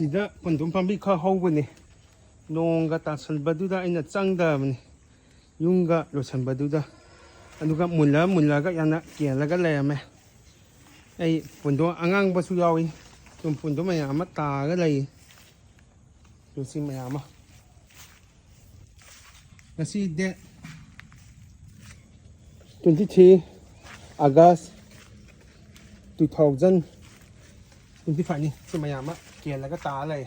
ꯁꯤꯗ ꯄꯟꯗꯨꯝ ꯄꯥꯝꯕꯤ ꯈꯔ ꯍꯧꯕꯅꯤ ꯅꯣꯡꯒ ꯇꯥꯁꯟꯕꯗꯨꯗ ꯑꯩꯅ ꯆꯪꯗꯕꯅꯤ ꯌꯨꯝꯒ ꯂꯣꯏꯁꯟꯕꯗꯨꯗ ꯑꯗꯨꯒ ꯃꯨꯜꯂꯒ ꯌꯥꯝꯅ ꯀꯦꯜꯂꯒ ꯂꯩꯔꯝꯃꯦ ꯑꯩ ꯄꯨꯟꯗꯣꯟ ꯑꯉꯥꯡꯕꯁꯨ ꯌꯥꯎꯏ ꯁꯨꯝ ꯄꯨꯟꯗꯣꯟ ꯃꯌꯥꯝ ꯑꯃ ꯇꯥꯔꯒ ꯂꯩ ꯁꯤ ꯃꯌꯥꯝ ꯑꯃ ꯉꯁꯤ ꯗꯦꯠ 23 ꯑꯥꯒꯁ 2025ꯅꯤ ꯁꯤ ꯃꯌꯥꯝ ꯑꯃ ꯀꯦꯜꯂꯒ ꯇꯥꯔ ꯂꯩ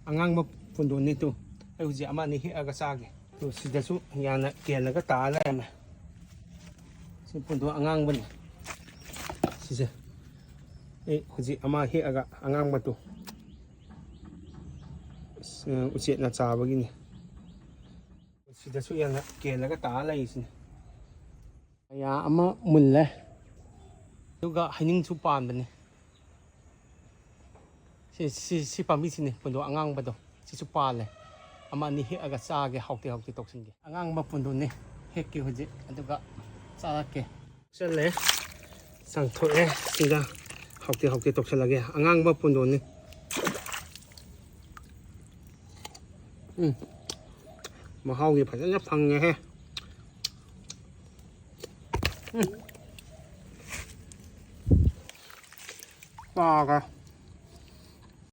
ꯑꯉꯥꯡꯕ ꯄꯨꯟꯗꯣꯟꯅꯤ ꯇꯨ ꯑꯩ ꯍꯧꯖꯤꯛ ꯑꯃ ꯑꯅꯤ ꯍꯦꯛꯑꯒ ꯆꯥꯒꯦ ꯇꯨ ꯁꯤꯗꯁꯨ ꯌꯥꯝꯅ ꯀꯦꯜꯂꯒ ꯇꯥꯔ ꯂꯩꯔꯝꯃꯦ ꯁꯤ ꯄꯨꯟꯗꯣꯟ ꯑꯉꯥꯡꯕꯅꯤ ꯁꯤꯁꯦ ꯑꯩ ꯍꯧꯖꯤꯛ ꯑꯃ ꯍꯦꯛꯑꯒ ꯑꯉꯥꯡꯕꯗꯨ ꯎꯆꯦꯛꯅ ꯆꯥꯕꯒꯤꯅꯤ ꯁꯤꯗꯁꯨ ꯌꯥꯝꯅ ꯀꯦꯜꯂꯒ ꯇꯥꯔ ꯂꯩꯔꯤꯁꯤꯅꯤ ꯀꯌꯥ ꯑꯃ ꯃꯨꯜꯂꯦ ꯑꯗꯨꯒ ꯍꯩꯅꯤꯡꯁꯨ ꯄꯥꯟꯕꯅꯤ ꯁꯤ ꯄꯥꯝꯕꯤꯁꯤꯅꯤ ꯄꯨꯟꯗꯣꯟ ꯑꯉꯥꯡꯕꯗꯣ ꯁꯤꯁꯨ ꯄꯥꯜꯂꯦ ꯑꯃ ꯑꯅꯤ ꯍꯦꯛꯑꯒ ꯆꯥꯒꯦ ꯍꯥꯎꯇꯦ ꯇꯧꯁꯤꯟꯒꯦ ꯑꯉꯥꯡꯕ ꯄꯨꯟꯗꯣꯟꯅꯤ ꯍꯦꯛꯀꯦ ꯍꯧꯖꯤꯛ ꯑꯗꯨꯒ ꯆꯥꯔꯛꯀꯦ ꯆꯠꯂꯦ ꯆꯥꯡꯊꯣꯛꯑꯦ ꯁꯤꯗ ꯍꯥꯎꯇꯦ ꯇꯧꯁꯜꯂꯒꯦ ꯑꯉꯥꯡꯕ ꯄꯨꯟꯗꯣꯟꯅꯤ ꯃꯍꯥꯎꯗꯤ ꯐꯖꯅ ꯐꯪꯉꯦꯍꯦ ꯆꯥꯒ